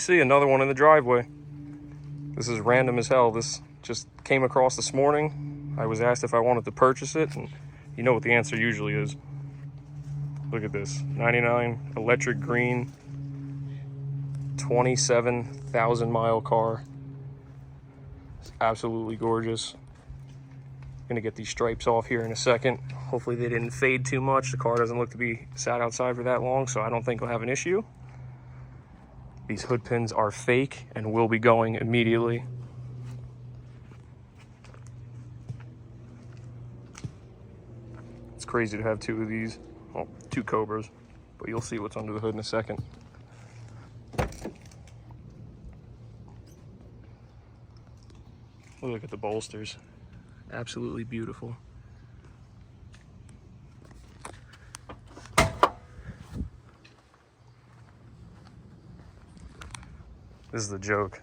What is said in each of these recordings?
see another one in the driveway. This is random as hell. This just came across this morning. I was asked if I wanted to purchase it, and you know what the answer usually is. Look at this, 99 electric green, 27,000 mile car. It's absolutely gorgeous. Gonna get these stripes off here in a second. Hopefully they didn't fade too much. The car doesn't look to be sat outside for that long, so I don't think we'll have an issue. These hood pins are fake and will be going immediately. It's crazy to have two of these. Well, two Cobras, but you'll see what's under the hood in a second. Look at the bolsters. Absolutely beautiful. This is the joke.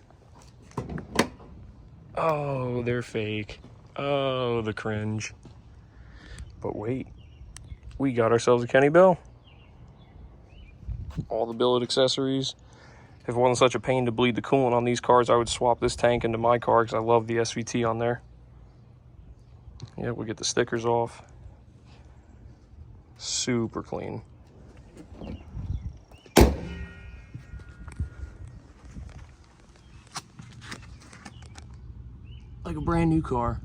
Oh, they're fake. Oh, the cringe. But wait, we got ourselves a Kenne bill. All the billet accessories. If it wasn't such a pain to bleed the coolant on these cars, I would swap this tank into my car because I love the SVT on there. Yeah, we'll get the stickers off. Super clean. Like a brand new car.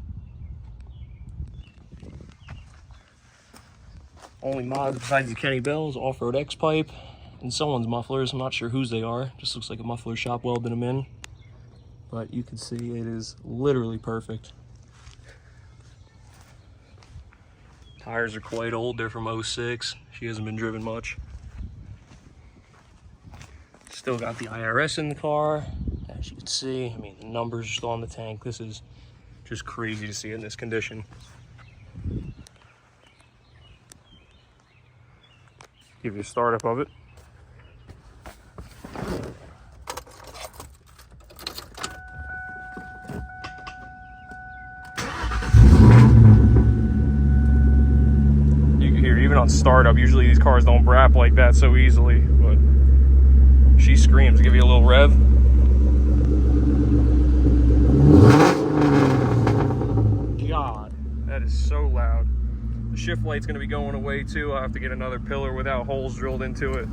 Only mods besides the Kenne bells, off-road X-pipe, and someone's mufflers. I'm not sure whose they are. Just looks like a muffler shop welded them in. But you can see it is literally perfect. Tires are quite old. They're from 06. She hasn't been driven much. Still got the IRS in the car. As you can see, I mean, the numbers are still on the tank. This is just crazy to see it in this condition. Give you a startup of it. You can hear even on startup, usually these cars don't brap like that so easily, but she screams. Give you a little rev. God, that is so loud. The shift light's going to be going away too. I'll have to get another pillar without holes drilled into it.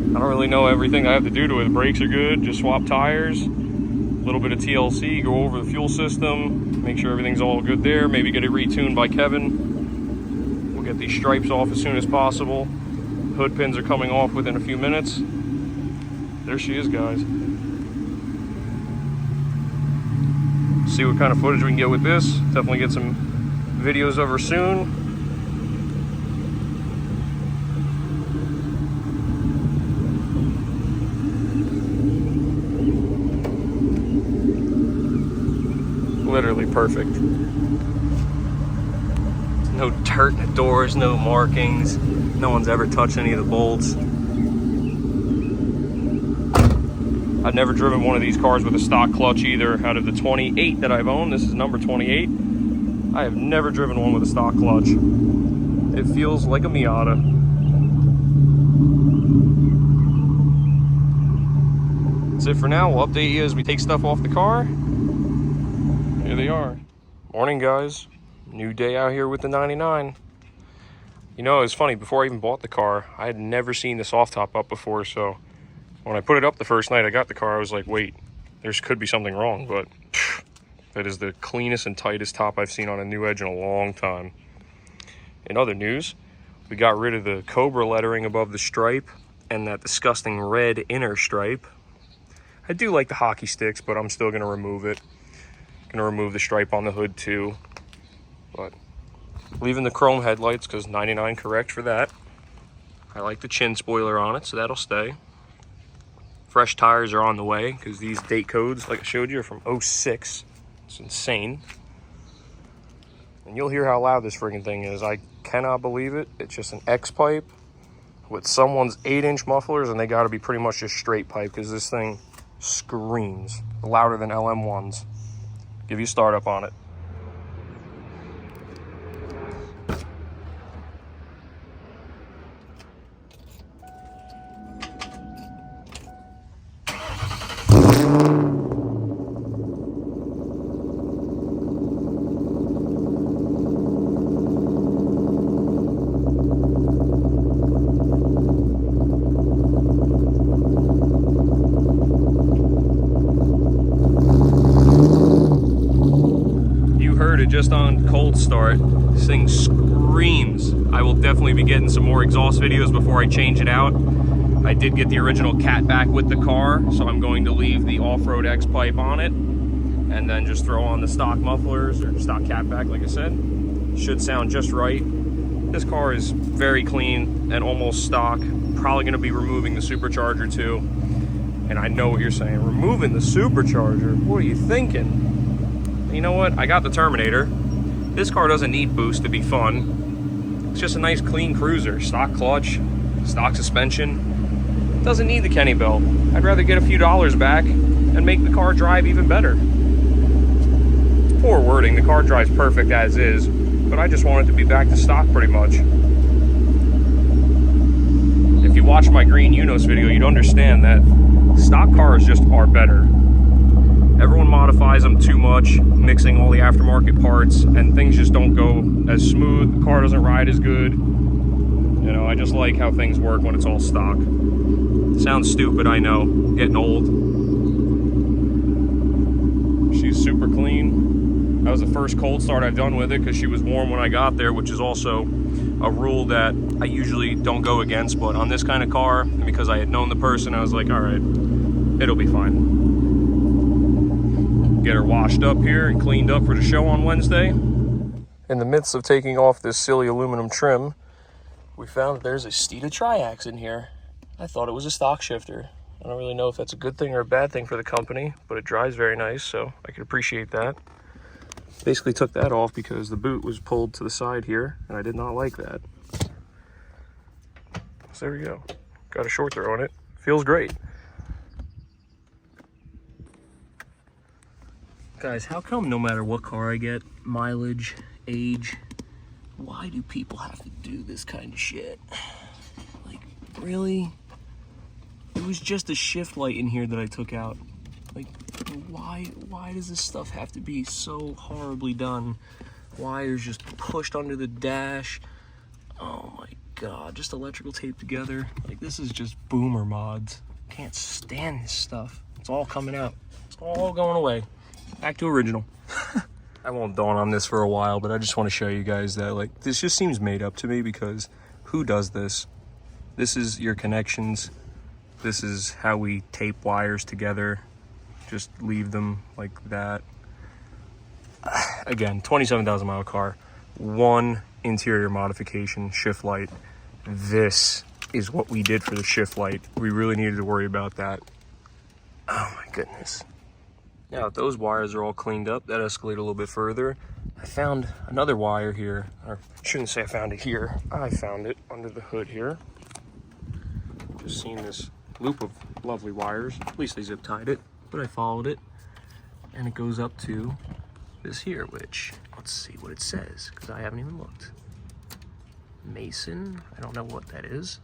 I don't really know everything I have to do to it. The brakes are good. Just swap tires, a little bit of TLC, go over the fuel system, make sure everything's all good there. Maybe get it retuned by Kevin. We'll get these stripes off as soon as possible. Hood pins are coming off within a few minutes. There she is, guys. See what kind of footage we can get with this. Definitely get some videos of her soon. Literally perfect. No dirt in the doors, no markings. No one's ever touched any of the bolts. I've never driven one of these cars with a stock clutch either. Out of the 28 that I've owned, this is number 28. I have never driven one with a stock clutch. It feels like a Miata. That's it for now. We'll update you as we take stuff off the car. Here they are. Morning, guys. New day out here with the 99. You know, it's funny, before I even bought the car, I had never seen the soft top up before, so when I put it up the first night I got the car, I was like, wait, there could be something wrong, but that is the cleanest and tightest top I've seen on a new Edge in a long time. In other news, we got rid of the Cobra lettering above the stripe and that disgusting red inner stripe. I do like the hockey sticks, but I'm still going to remove it. Going to remove the stripe on the hood too, but leaving the chrome headlights because 99 correct for that. I like the chin spoiler on it, so that'll stay. Fresh tires are on the way because these date codes, like I showed you, are from 06. It's insane. And you'll hear how loud this freaking thing is. I cannot believe it. It's just an X-pipe with someone's 8-inch mufflers, and they got to be pretty much just straight pipe because this thing screams louder than LM1s. Give you a startup on it. just on cold start. This thing screams. I will definitely be getting some more exhaust videos before I change it out. I did get the original cat back with the car, so I'm going to leave the off-road X pipe on it and then just throw on the stock mufflers or stock cat back, like I said. Should sound just right. This car is very clean and almost stock. Probably going to be removing the supercharger too. And I know what you're saying, removing the supercharger? What are you thinking? You know what? I got the Terminator. This car doesn't need boost to be fun. It's just a nice clean cruiser. Stock clutch, stock suspension. Doesn't need the Kenne belt. I'd rather get a few dollars back and make the car drive even better. Poor wording, the car drives perfect as is, but I just want it to be back to stock pretty much. If you watch my Green Unos video, you'd understand that stock cars just are better. Everyone modifies them too much, mixing all the aftermarket parts, and things just don't go as smooth. The car doesn't ride as good. You know, I just like how things work when it's all stock. Sounds stupid, I know. Getting old. She's super clean. That was the first cold start I've done with it because she was warm when I got there, which is also a rule that I usually don't go against. But on this kind of car, and because I had known the person, I was like, all right, it'll be fine. Get her washed up here and cleaned up for the show on Wednesday. In the midst of taking off this silly aluminum trim, we found that there's a Steeda Triax in here. I thought it was a stock shifter. I don't really know if that's a good thing or a bad thing for the company, but it drives very nice, so I can appreciate that. Basically took that off because the boot was pulled to the side here, and I did not like that. So there we go. Got a short throw on it. Feels great. Guys, how come no matter what car I get, mileage, age, why do people have to do this kind of shit? Like, really? It was just a shift light in here that I took out. Like, why does this stuff have to be so horribly done? Wires just pushed under the dash. Oh my God, just electrical tape together. Like, this is just boomer mods. Can't stand this stuff. It's all coming out. It's all going away. Back to original. I won't dawn on this for a while, but I just want to show you guys that, like, this just seems made up to me because who does this? This is your connections. This is how we tape wires together. Just leave them like that. Again, 27,000 mile car, one interior modification, shift light. This is what we did for the shift light. We really needed to worry about that. Oh my goodness. Now that those wires are all cleaned up, that escalated a little bit further. I found another wire here, or I shouldn't say I found it here. I found it under the hood here. Just seen this loop of lovely wires. At least they zip tied it, but I followed it and it goes up to this here, which let's see what it says because I haven't even looked. Mason, I don't know what that is.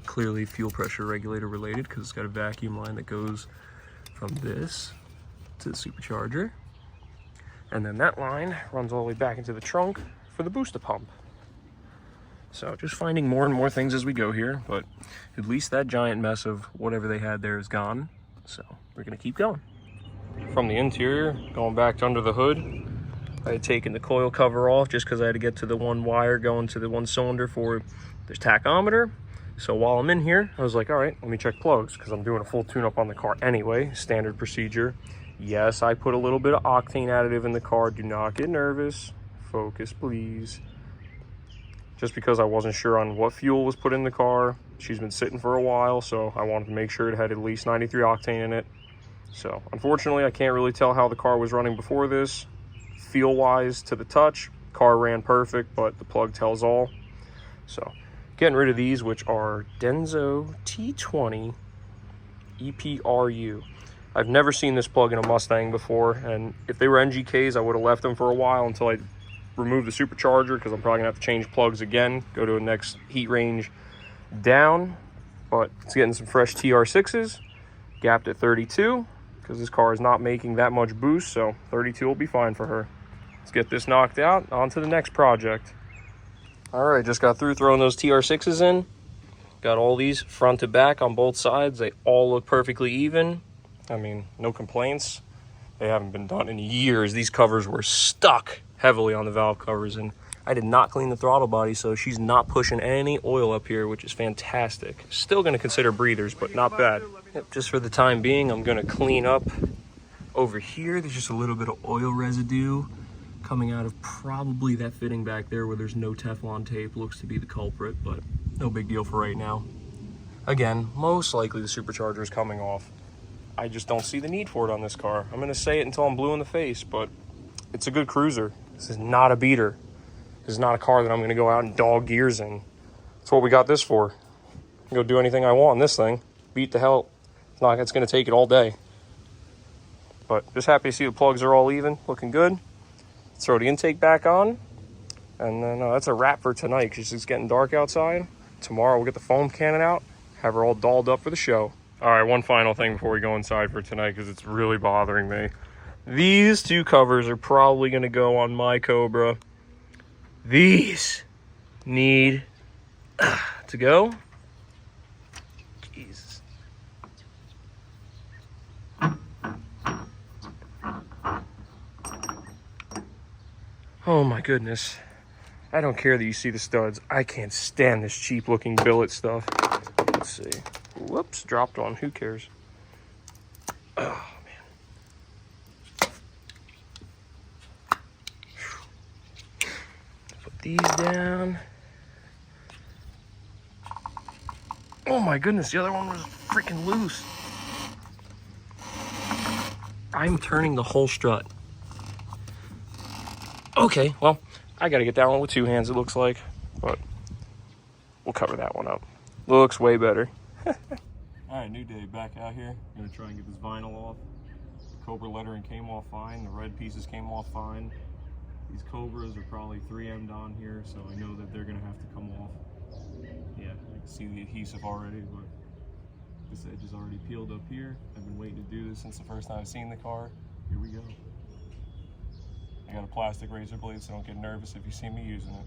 Clearly fuel pressure regulator related because it's got a vacuum line that goes from this to the supercharger, and then that line runs all the way back into the trunk for the booster pump. So just finding more and more things as we go here, but at least that giant mess of whatever they had there is gone. So we're gonna keep going. From the interior, going back to under the hood, I had taken the coil cover off just because I had to get to the one wire going to the one cylinder for this tachometer. So while I'm in here, I was like, all right, let me check plugs because I'm doing a full tune-up on the car anyway, standard procedure. Yes, I put a little bit of octane additive in the car. Do not get nervous. Focus, please. Just because I wasn't sure on what fuel was put in the car. She's been sitting for a while, so I wanted to make sure it had at least 93 octane in it. So unfortunately, I can't really tell how the car was running before this. Feel-wise to the touch, car ran perfect, but the plug tells all. So getting rid of these, which are Denso T20 EPRU. I've never seen this plug in a Mustang before, and if they were NGKs, I would have left them for a while until I remove the supercharger because I'm probably gonna have to change plugs again, go to a next heat range down. But it's getting some fresh TR6s, gapped at 32 because this car is not making that much boost, so 32 will be fine for her. Let's get this knocked out, on to the next project. All right, just got through throwing those TR6s in. Got all these front to back on both sides. They all look perfectly even. I mean, no complaints. They haven't been done in years. These covers were stuck heavily on the valve covers, and I did not clean the throttle body, so she's not pushing any oil up here, which is fantastic. Still going to consider breathers, but not bad. Yep, just for the time being, I'm going to clean up over here. There's just a little bit of oil residue coming out of probably that fitting back there where there's no Teflon tape. Looks to be the culprit, but no big deal for right now. Again, most likely the supercharger is coming off. I just don't see the need for it on this car. I'm going to say it until I'm blue in the face, but it's a good cruiser. This is not a beater. This is not a car that I'm going to go out and dog gears in. That's what we got this for. I can go do anything I want in this thing. Beat the hell. It's not. It's going to take it all day. But just happy to see the plugs are all even, looking good. Throw the intake back on. And then that's a wrap for tonight because it's getting dark outside. Tomorrow we'll get the foam cannon out, have her all dolled up for the show. All right, one final thing before we go inside for tonight because it's really bothering me. These two covers are probably going to go on my Cobra. These need to go. Jesus. Oh my goodness. I don't care that you see the studs. I can't stand this cheap looking billet stuff. Let's see. Whoops, dropped one. Who cares? Oh, man. Put these down. Oh my goodness, the other one was freaking loose. I'm turning the whole strut. Okay, well, I gotta get that one with two hands, it looks like. But we'll cover that one up. Looks way better. Alright, new day, back out here. I'm gonna try and get this vinyl off. The Cobra lettering came off fine, the red pieces came off fine. These Cobras are probably 3M'd on here, so I know that they're gonna have to come off. Yeah, I can see the adhesive already, but this edge is already peeled up here. I've been waiting to do this since the first time I've seen the car. Here we go. I got a plastic razor blade, so don't get nervous if you see me using it.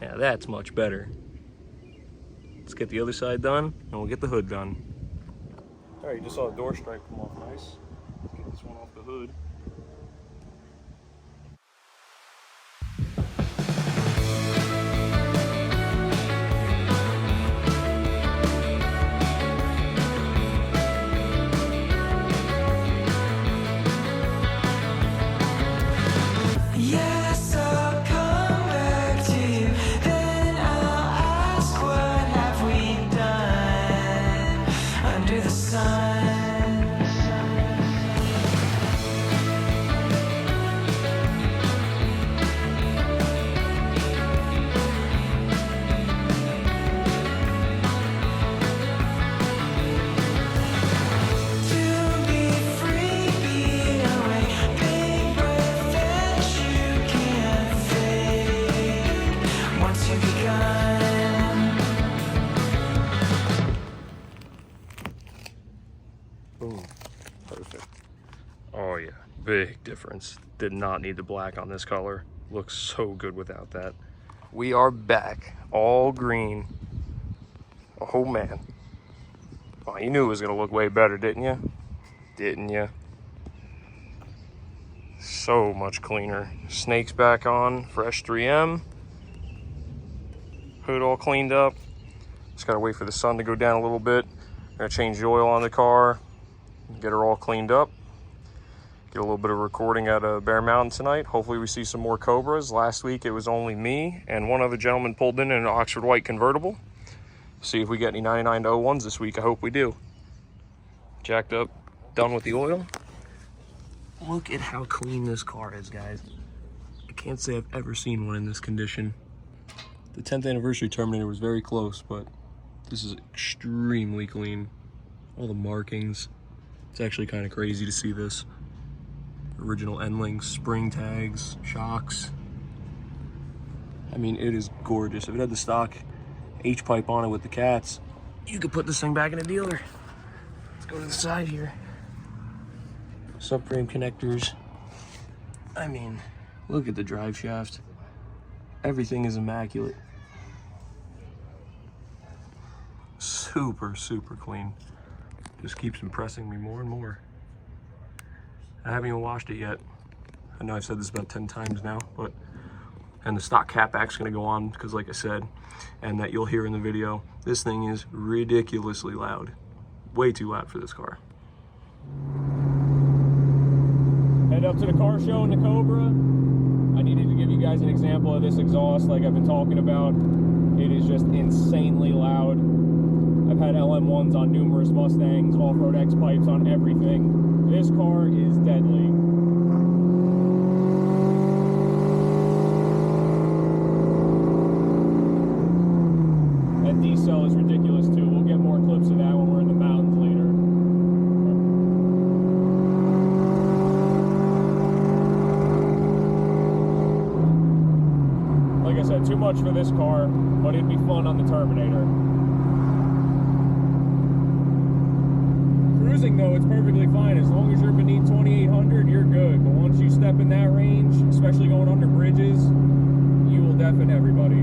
Yeah, that's much better. Let's get the other side done, and we'll get the hood done. All right, you just saw the door stripe come off nice. Let's get this one off the hood. Big difference. Did not need the black on this color. Looks so good without that. We are back, all green. Oh man. Oh, you knew it was gonna look way better, didn't you? Didn't you? So much cleaner. Snakes back on, fresh 3M. Hood all cleaned up. Just gotta wait for the sun to go down a little bit. Gonna change the oil on the car, get her all cleaned up. Get a little bit of recording at Bear Mountain tonight. Hopefully we see some more Cobras. Last week it was only me and one other gentleman pulled in an Oxford White convertible. See if we get any 99-01s this week. I hope we do. Jacked up, done with the oil. Look at how clean this car is, guys. I can't say I've ever seen one in this condition. The 10th anniversary Terminator was very close, but this is extremely clean. All the markings. It's actually kind of crazy to see this. Original end links, spring tags, shocks. I mean, it is gorgeous. If it had the stock H-pipe on it with the cats, you could put this thing back in a dealer. Let's go to the side here. Subframe connectors. I mean, look at the drive shaft. Everything is immaculate. Super, super clean. Just keeps impressing me more and more. I haven't even washed it yet. I know I've said this about 10 times now, but, and the stock catback's gonna go on because like I said, and that you'll hear in the video, this thing is ridiculously loud. Way too loud for this car. Head up to the car show in the Cobra. I needed to give you guys an example of this exhaust like I've been talking about. It is just insanely loud. I've had LM1s on numerous Mustangs, off-road X-pipes on everything. This car is deadly. That D-cell is ridiculous too. We'll get more clips of that when we're in the mountains later. Like I said, too much for this car, but it'd be fun on the Terminator. Cruising though, it's perfectly fine. As long as you're beneath 2800, you're good. But once you step in that range, especially going under bridges, you will deafen everybody.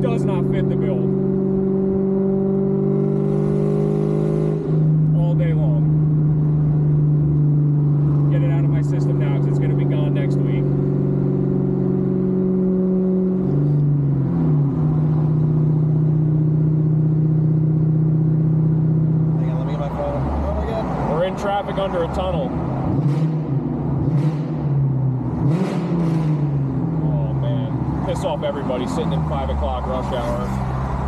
Does not fit the build. All day long. Get it out of my system now because it's going to be gone next week. Hang on, let me get my phone. What do we got? We're in traffic under a tunnel. Piss off everybody sitting in 5 o'clock rush hour.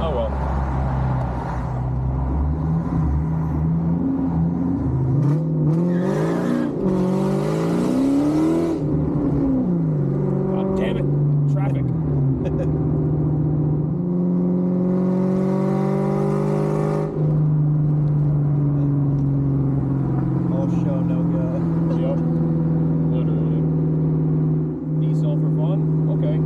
Oh well. God damn it. Traffic. All show, no go. Yep. Literally. Diesel for fun? Okay.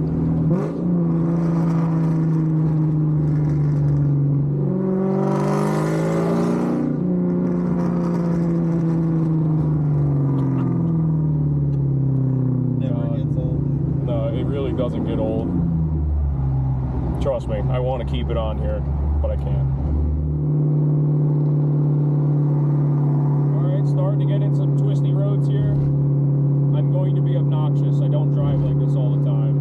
Doesn't get old. Trust me, I want to keep it on here, but I can't. Alright, starting to get in some twisty roads here. I'm going to be obnoxious. I don't drive like this all the time.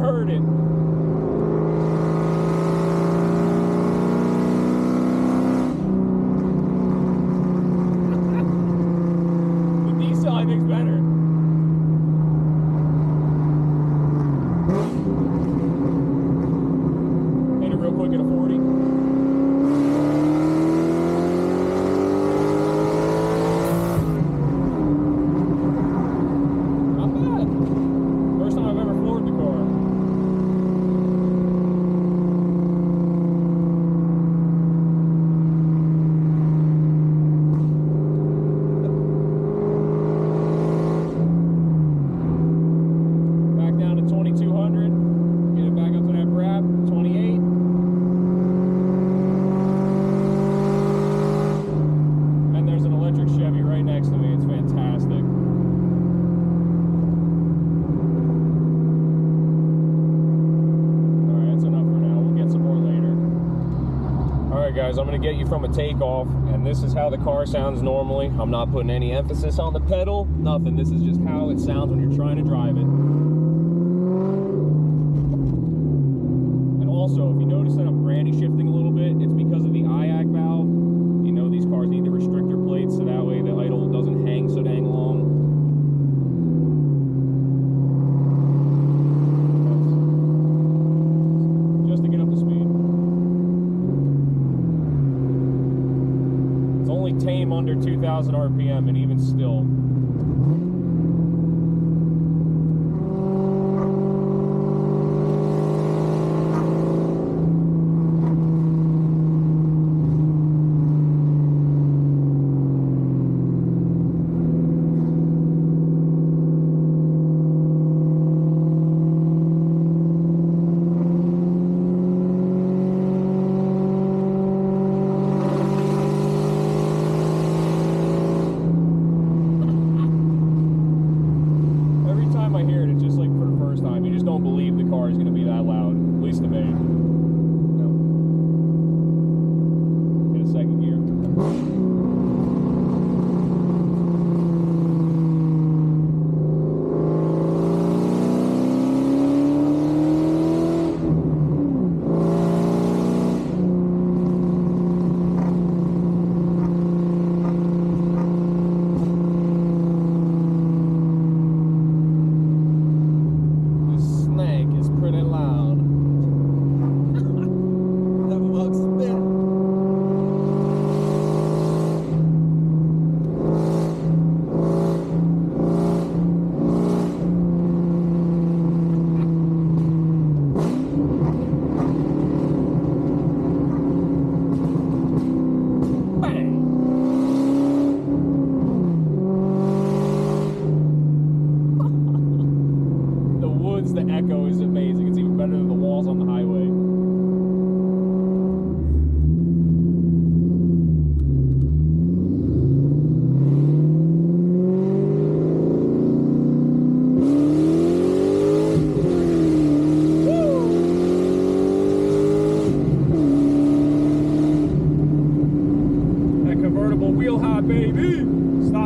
heard it. The diesel I think's better. Hit it real quick at a 40. Not bad. First time I've ever floored the car. Back down to 2200. Get it back up to that Brab, 28. And there's an electric Chevy right next to me. It's fantastic. Alright, that's enough for now. We'll get some more later. Alright guys, I'm going to get you from a takeoff, and this is how the car sounds normally. I'm not putting any emphasis on the pedal, nothing. This is just how it sounds when you're trying to drive it. And also, if you notice that I'm granny shifting a little bit, it's because of the IAC valve. You know these cars need the restrictor plates so that way the idle doesn't hang so dang long. Just to get up to speed. It's only tame under 2,000 RPM, and even still.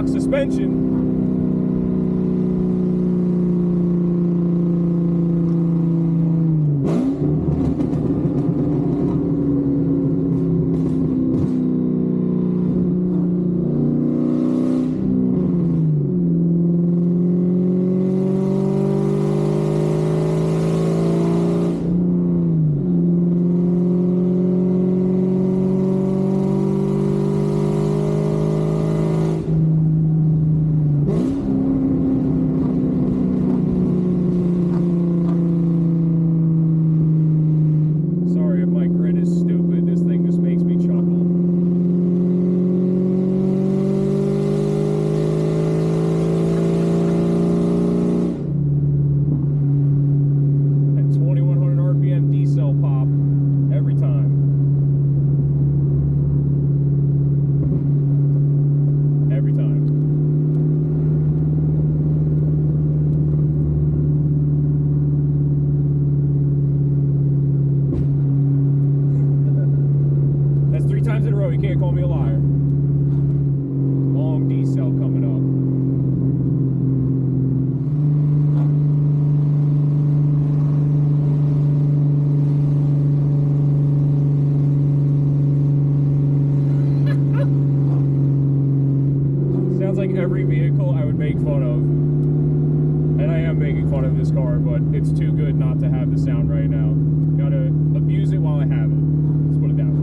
Suspension. sounds like every vehicle I would make fun of. And I am making fun of this car, but it's too good not to have the sound right now. Gotta abuse it while I have it. Let's put it that way.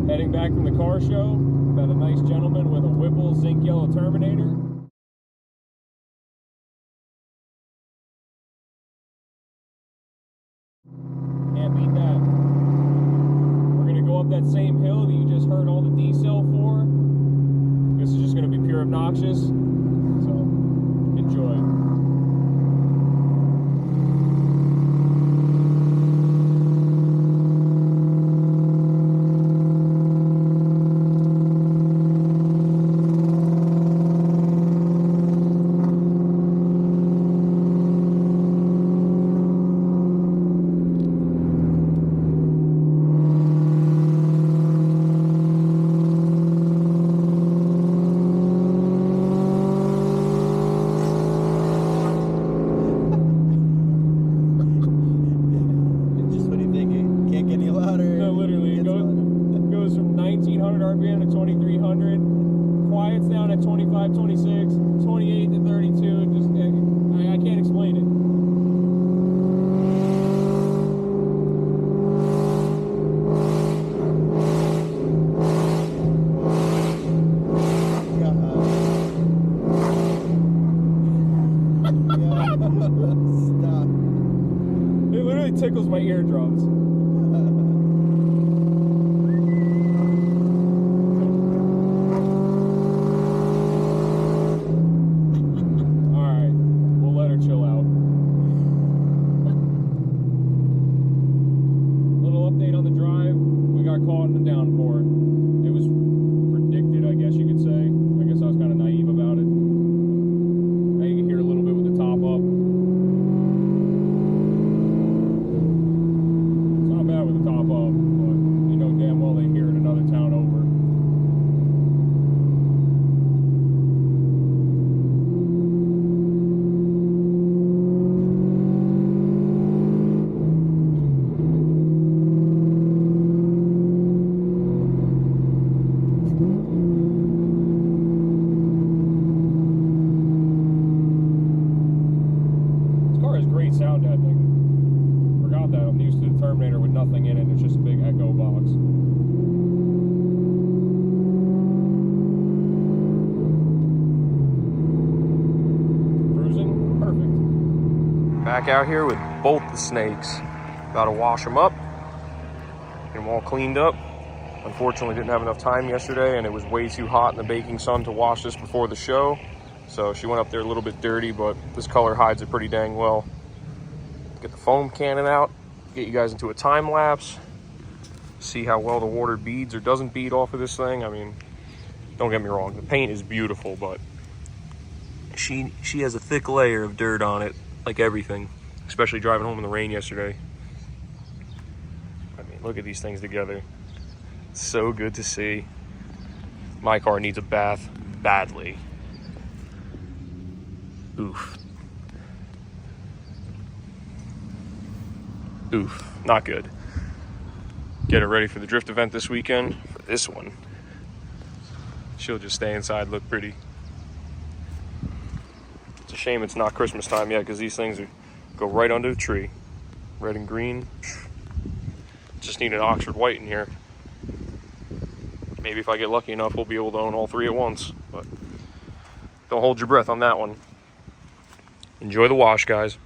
Heading back from the car show, met a nice gentleman with a Whipple zinc yellow Terminator. Can't beat that. We're gonna go up that same hill that you just heard all the decel for. This is just gonna be pure obnoxious. So enjoy. Tickles my eardrums. Alright, we'll let her chill out. Little update on the drive. We got caught in the downpour. It was predicted, I guess you could say. I guess I was kind of naive about it. Now you can hear a little bit with the top up. Sound deadening. Forgot that. I'm used to the Terminator with nothing in it. It's just a big echo box. Cruising, perfect. Back out here with both the snakes. Got to wash them up. Get them all cleaned up. Unfortunately, didn't have enough time yesterday, and it was way too hot in the baking sun to wash this before the show. So she went up there a little bit dirty, but this color hides it pretty dang well. Get the foam cannon out, get you guys into a time lapse, see how well the water beads or doesn't bead off of this thing. I mean, don't get me wrong, the paint is beautiful, but she has a thick layer of dirt on it, like everything, especially driving home in the rain yesterday. I mean, look at these things together. It's so good to see. My car needs a bath badly. Oof. Oof, not good. Get her ready for the drift event this weekend. For this one, she'll just stay inside, look pretty. It's a shame it's not Christmas time yet, because these things go right under the tree. Red and green. Just need an Oxford white in here. Maybe if I get lucky enough, we'll be able to own all three at once. But Don't hold your breath on that one. Enjoy the wash, guys.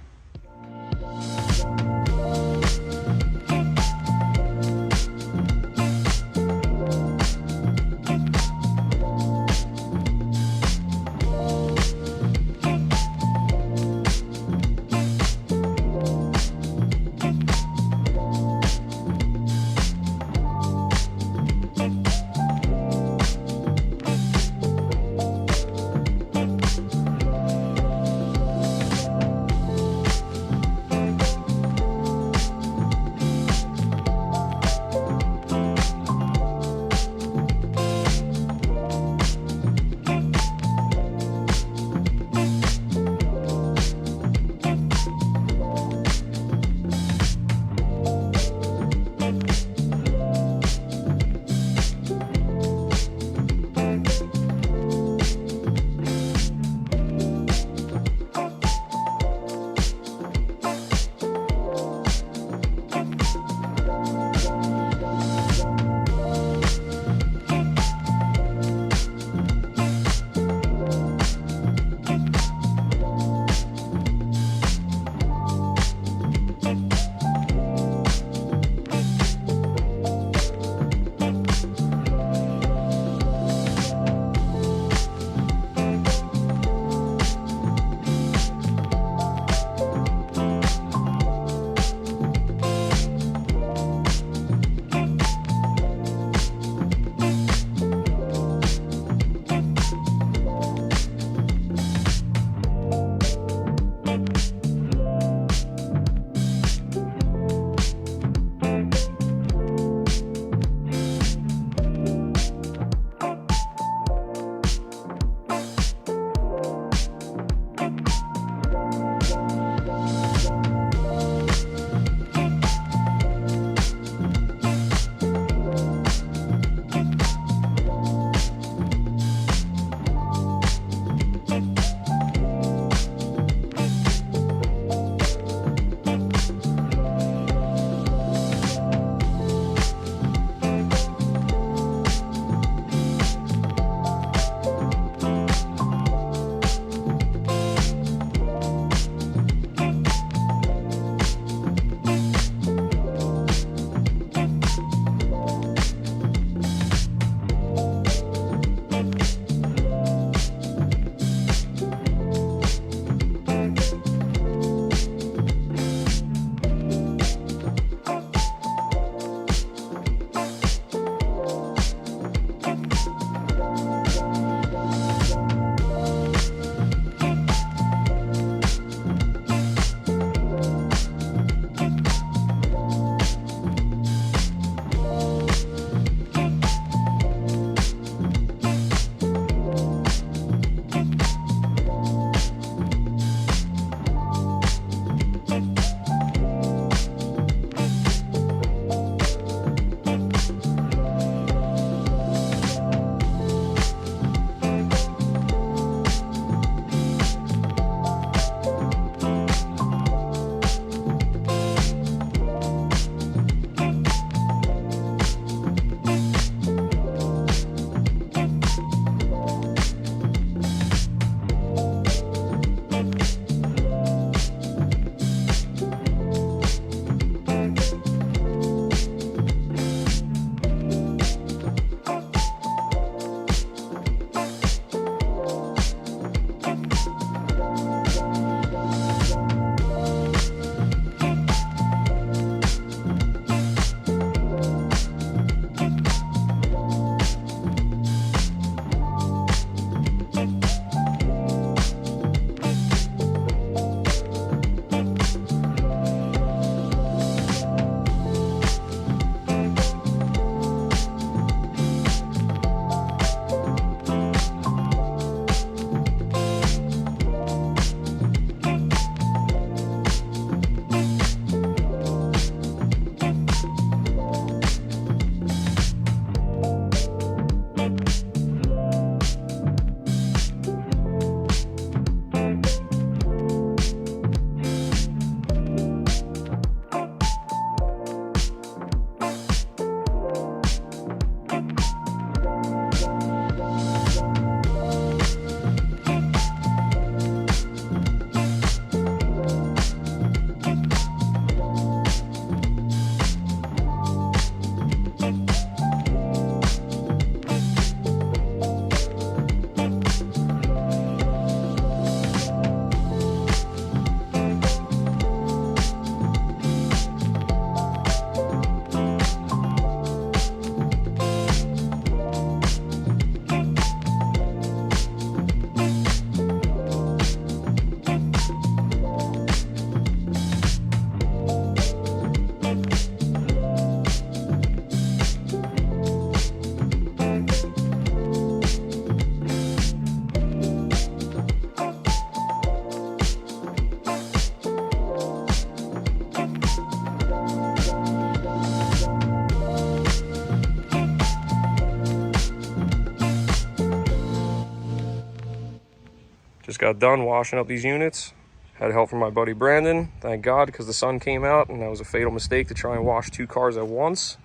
Just got done washing up these units. Had help from my buddy Brandon, thank God, because the sun came out and that was a fatal mistake to try and wash 2 cars at once.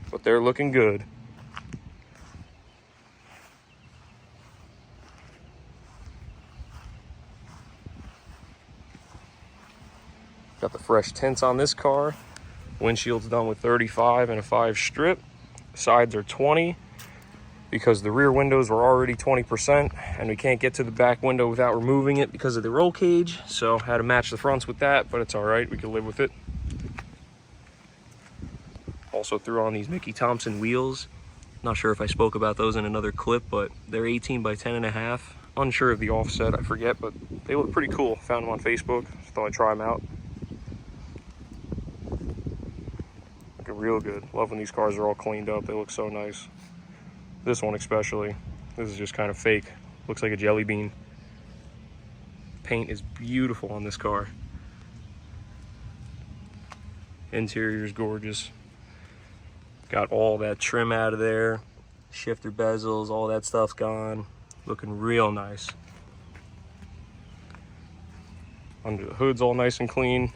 But they're looking good. Got the fresh tints on this car. Windshield's done with 35 and a 5 strip. Sides are 20 because the rear windows were already 20% and we can't get to the back window without removing it because of the roll cage. So had to match the fronts with that, but it's all right. We can live with it. Also threw on these Mickey Thompson wheels. Not sure if I spoke about those in another clip, but they're 18 by 10.5. Unsure of the offset, I forget, but they look pretty cool. Found them on Facebook, thought I'd try them out. Looking real good. Love when these cars are all cleaned up. They look so nice. This one especially. This is just kind of fake. Looks like a jelly bean. Paint is beautiful on this car. Interior is gorgeous. Got all that trim out of there. Shifter bezels, all that stuff's gone. Looking real nice. Under the hood's all nice and clean.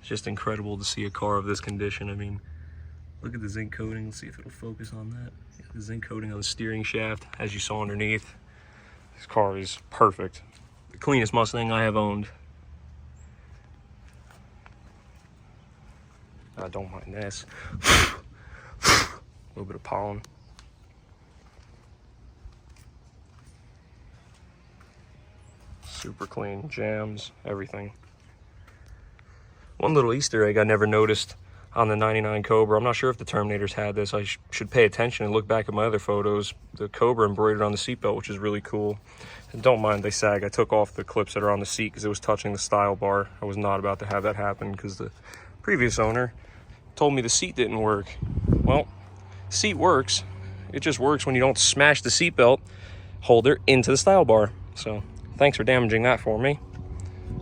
It's just incredible to see a car of this condition. I mean, look at the zinc coating. Let's see if it'll focus on that. Yeah, the zinc coating on the steering shaft, as you saw underneath. This car is perfect. The cleanest Mustang I have owned. I don't mind this. A little bit of pollen. Super clean, jams, everything. One little Easter egg I never noticed on the 99 Cobra. I'm not sure if the Terminators had this. I should pay attention and look back at my other photos. The Cobra embroidered on the seatbelt, which is really cool. And don't mind they sag. I took off the clips that are on the seat because it was touching the style bar. I was not about to have that happen because the previous owner told me the seat didn't work. Well, seat works. It just works when you don't smash the seatbelt holder into the style bar. So thanks for damaging that for me.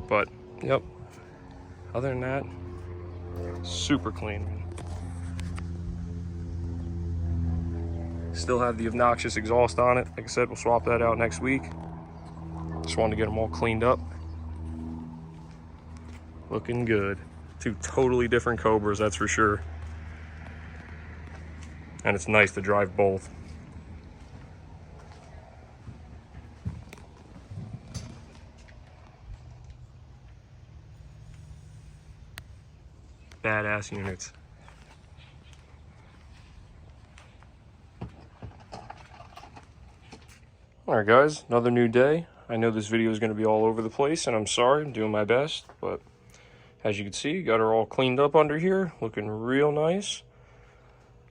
But yep. Other than that, super clean. Still have the obnoxious exhaust on it. Like I said, we'll swap that out next week. Just wanted to get them all cleaned up. Looking good. 2 totally different Cobras, that's for sure. And it's nice to drive both. Badass units. Alright guys, another new day. I know this video is going to be all over the place and I'm sorry, I'm doing my best, but as you can see, got her all cleaned up under here, looking real nice.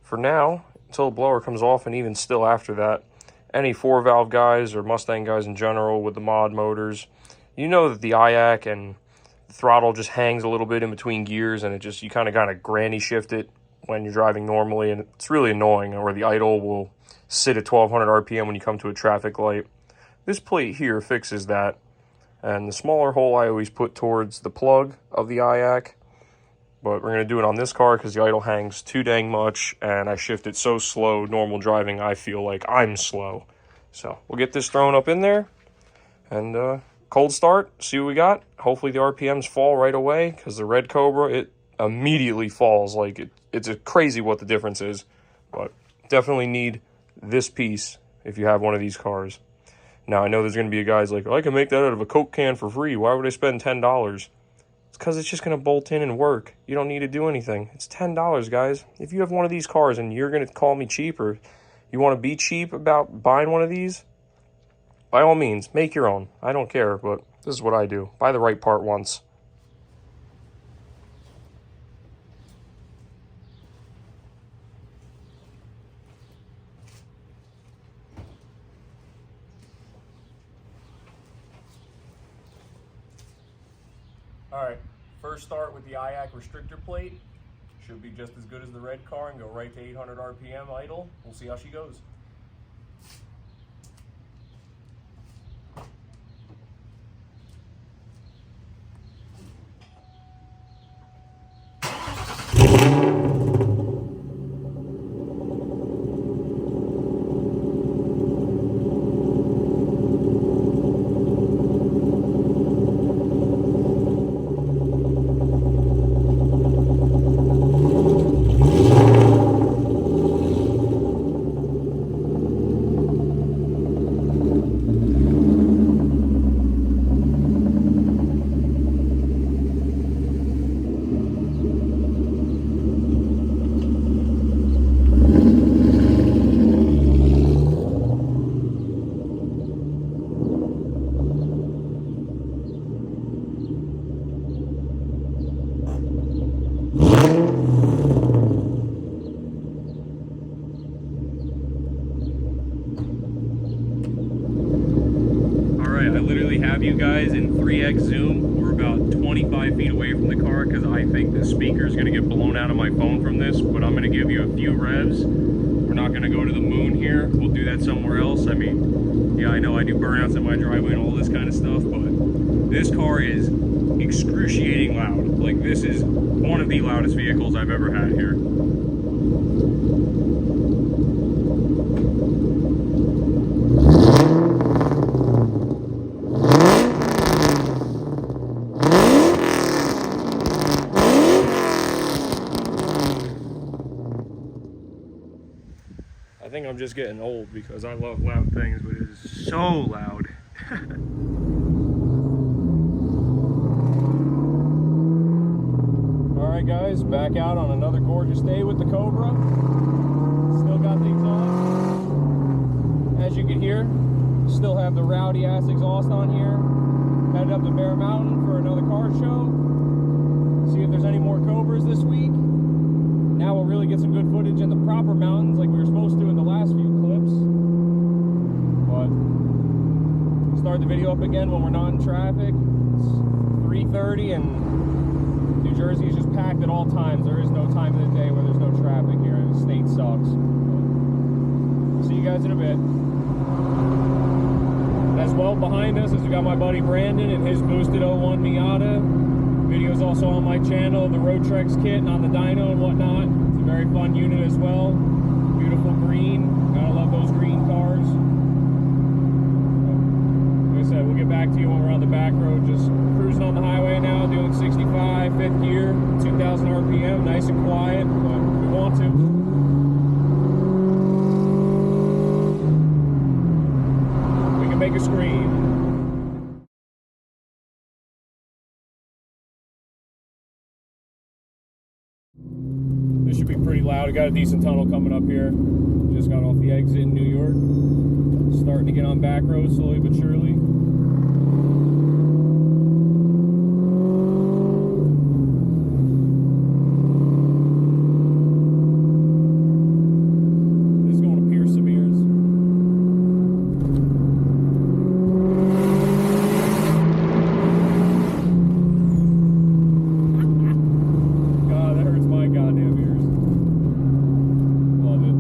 For now, until the blower comes off, and even still after that, any 4-valve guys or Mustang guys in general with the mod motors, you know that the IAC and the throttle just hangs a little bit in between gears, and it just, you kind of granny shift it when you're driving normally, and it's really annoying, or the idle will sit at 1200 RPM when you come to a traffic light. This plate here fixes that. And the smaller hole I always put towards the plug of the IAC. But we're going to do it on this car because the idle hangs too dang much. And I shift it so slow, normal driving, I feel like I'm slow. So we'll get this thrown up in there. And cold start, see what we got. Hopefully the RPMs fall right away. Because the red Cobra, it immediately falls. Like it's crazy what the difference is. But definitely need this piece if you have one of these cars. Now, I know there's going to be guys like, oh, I can make that out of a Coke can for free. Why would I spend $10? It's because it's just going to bolt in and work. You don't need to do anything. It's $10, guys. If you have one of these cars and you're going to call me cheap, or you want to be cheap about buying one of these, by all means, make your own. I don't care, but this is what I do. Buy the right part once. Alright, first start with the IAC restrictor plate. Should be just as good as the red car and go right to 800 RPM idle. We'll see how she goes. have you guys in 3x zoom. We're about 25 feet away from the car because I think the speaker is going to get blown out of my phone from this, but I'm going to give you a few revs. We're not going to go to the moon here. We'll do that somewhere else. I mean, yeah, I know I do burnouts in my driveway and all this kind of stuff, but this car is excruciating loud. Like, this is one of the loudest vehicles I've ever had here. I think I'm just getting old because I love loud things, but it is so loud. Alright guys, back out on another gorgeous day with the Cobra. Still got the exhaust. As you can hear, still have the rowdy ass exhaust on here. Headed up to Bear Mountain for another car show. See if there's any more Cobras this week. Now we'll really get some good footage in the proper mountains like we were supposed to in the last few clips. But start the video up again when we're not in traffic. It's 3:30 and New Jersey is just packed at all times. There is no time of the day where there's no traffic here. The state sucks. But see you guys in a bit. And as well behind us is we got my buddy Brandon and his boosted 01 Miata. Videos also on my channel, the Road Trex kit and on the dyno and whatnot. It's a very fun unit as well. Beautiful green. Gotta love those green cars. Like I said, we'll get back to you when we're on the back road. Just cruising on the highway now, doing 65, fifth gear, 2,000 RPM, nice and quiet, but we want to. We can make a screen. This should be pretty loud. We got a decent tunnel coming up here. Just got off the exit in New York. Starting to get on back roads slowly but surely. This is going to pierce some ears. God, that hurts my goddamn ears. Love it.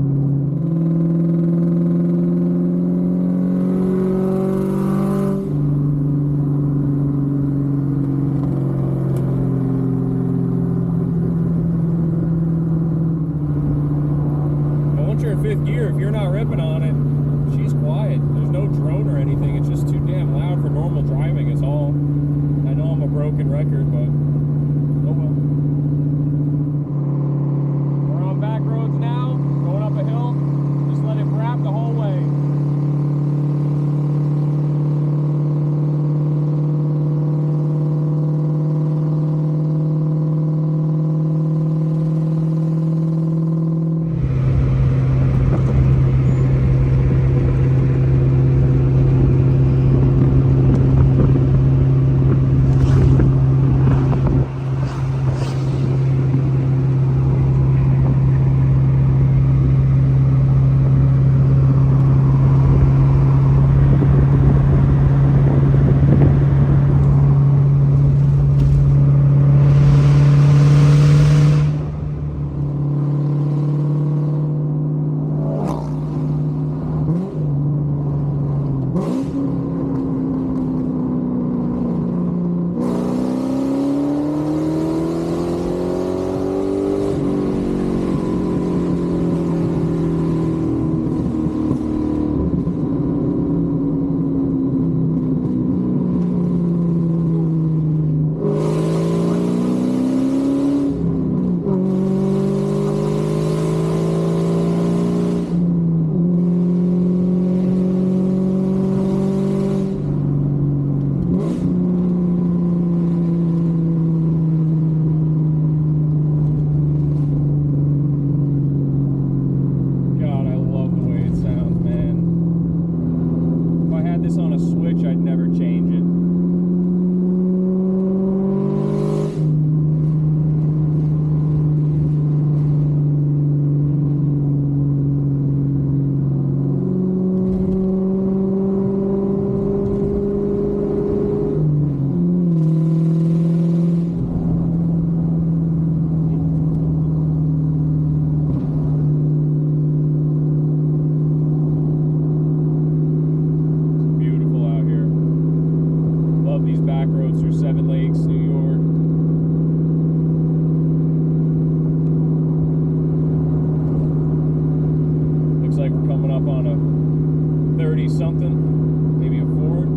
coming up on a 30 something, maybe a Ford.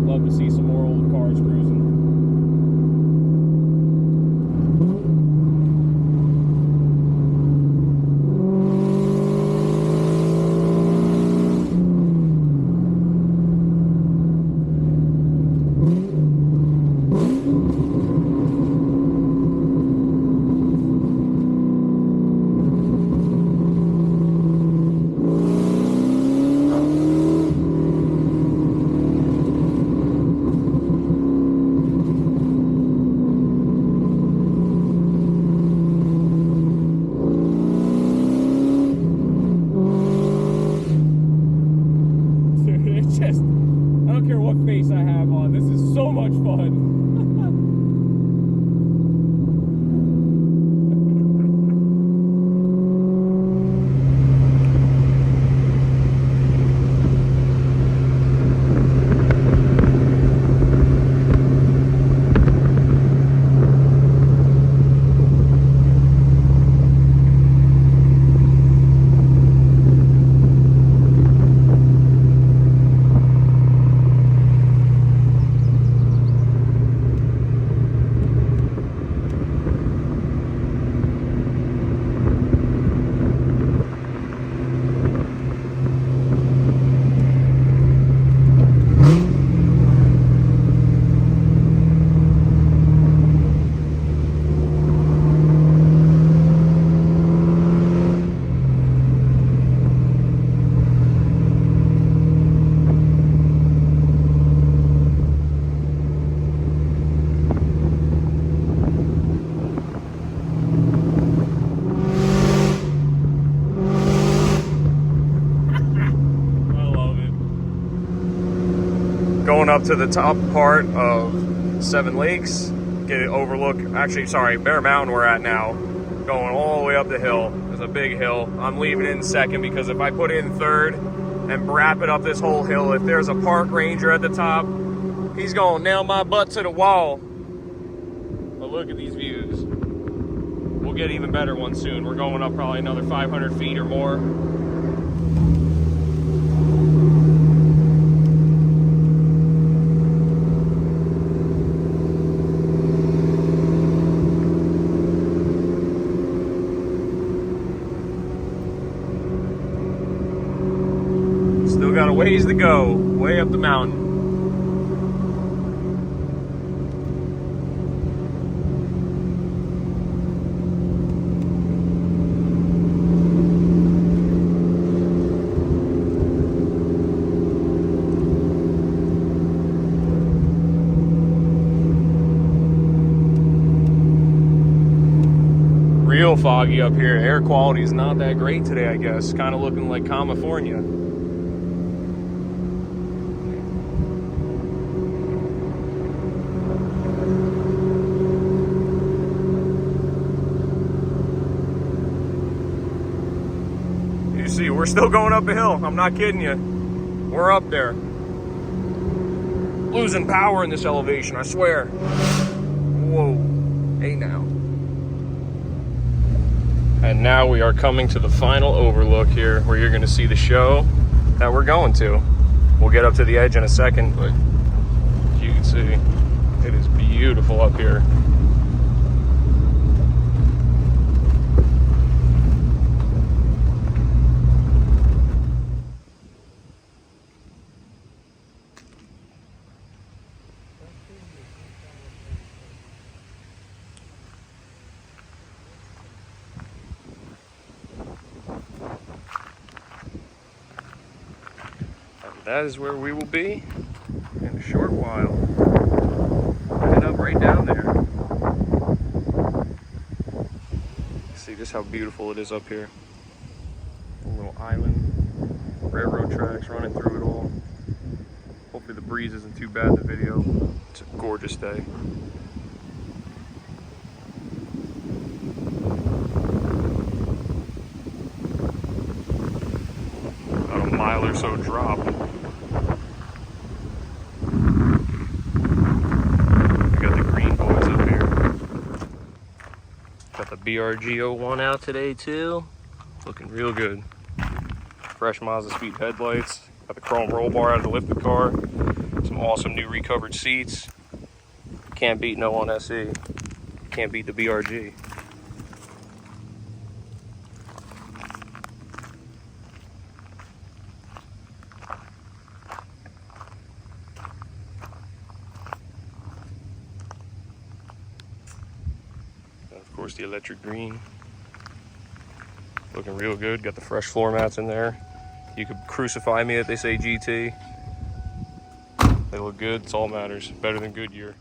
Love to see some more old cars cruising. Just, I don't care what face I have on, this is so much fun. Going up to the top part of Seven Lakes, get an overlook. Actually, sorry, Bear Mountain we're at now. Going all the way up the hill. There's a big hill. I'm leaving it in second because if I put it in third and wrap it up this whole hill, if there's a park ranger at the top, he's gonna nail my butt to the wall. But look at these views. We'll get even better ones soon. We're going up probably another 500 feet or more. Still got a ways to go, way up the mountain. Real foggy up here. Air quality is not that great today, I guess. Kind of looking like California. See, we're still going up a hill. I'm not kidding you. We're up there. Losing power in this elevation, I swear. Whoa. Hey now. And now we are coming to the final overlook here where you're going to see the show that we're going to. We'll get up to the edge in a second, but as you can see, it is beautiful up here. That is where we will be in a short while. Head up right down there. See just how beautiful it is up here. A little island, railroad tracks running through it all. Hopefully the breeze isn't too bad in the video. It's a gorgeous day. About a mile or so drop. Got the BRG 01 out today too. Looking real good. fresh Mazda Speed headlights. Got the chrome roll bar out of the lifted car. Some awesome new recovered seats. Can't beat no on SE. Can't beat the BRG. And of course the electric green. Looking real good. Got the fresh floor mats in there. You could crucify me if they say GT. They look good. It's all matters. Better than Goodyear.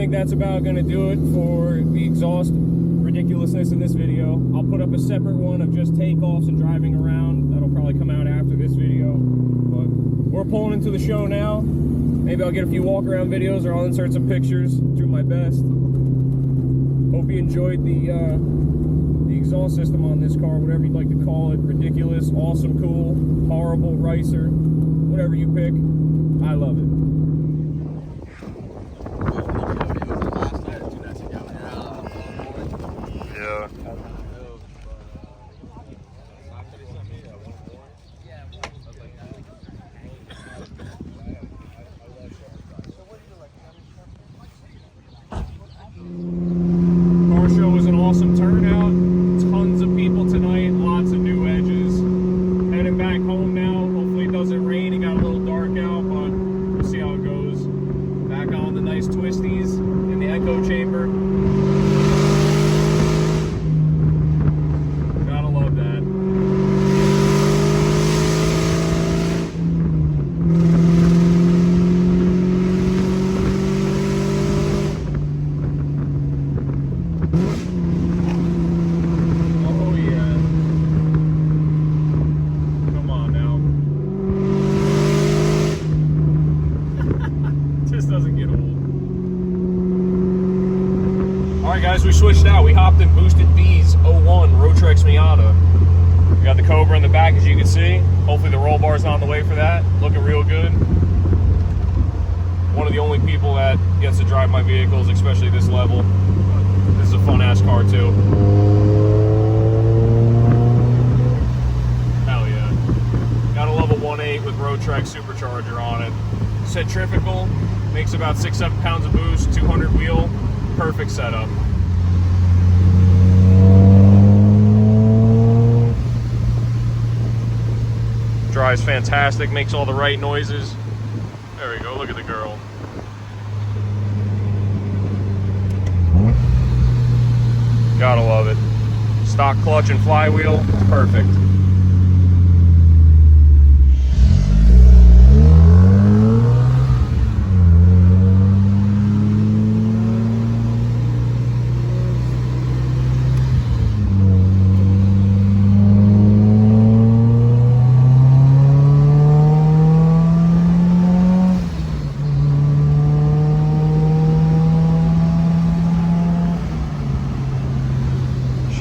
think that's about going to do it for the exhaust ridiculousness in this video. I'll put up a separate one of just takeoffs and driving around. That'll probably come out after this video. But we're pulling into the show now. Maybe I'll get a few walk around videos, or I'll insert some pictures. Do my best. Hope you enjoyed the exhaust system on this car, whatever you'd like to call it. Ridiculous, awesome, cool, horrible, ricer, whatever you pick. I love it. Yeah. Car show was an awesome turnout. Tons of people tonight. Lots of new edges. Heading back home now. Hopefully it doesn't rain. It got a little dark out, but we'll see how it goes. Back on the nice twisties in the echo chamber. Gotta love that. Alright guys, we switched out. We hopped in Boosted B's 01 Rotrex Miata. We got the Cobra in the back, as you can see. Hopefully the roll bar's not in the way for that. Looking real good. One of the only people that gets to drive my vehicles, especially this level. But this is a fun-ass car too. Hell yeah. Got a level 1.8 with Rotrex supercharger on it. Centrifugal, makes about 6-7 pounds of boost, 200 wheel. Perfect setup. Drives fantastic, makes all the right noises. There we go, look at the girl. Gotta love it. Stock clutch and flywheel, perfect.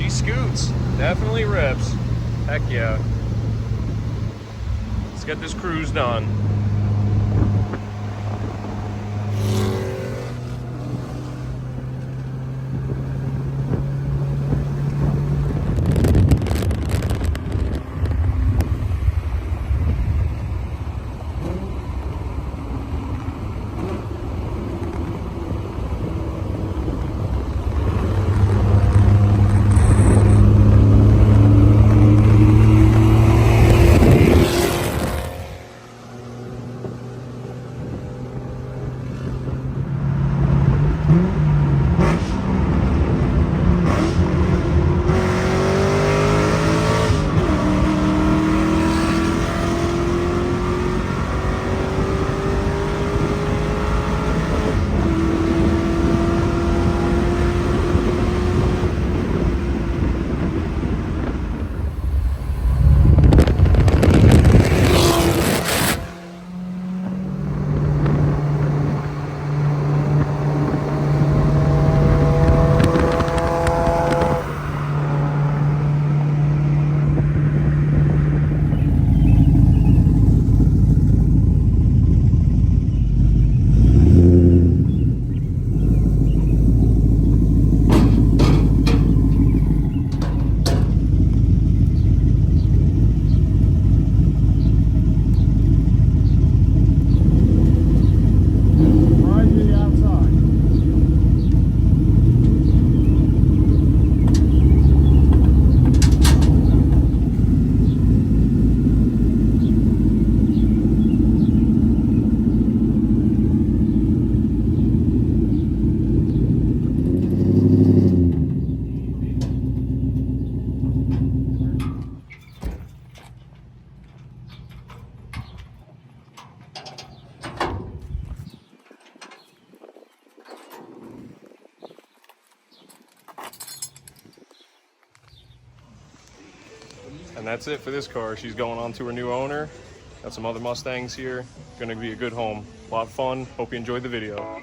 Scoots, definitely rips. Heck yeah. Let's get this cruise done. And that's it for this car. She's going on to her new owner. Got some other Mustangs here. Gonna be a good home. A lot of fun. Hope you enjoyed the video.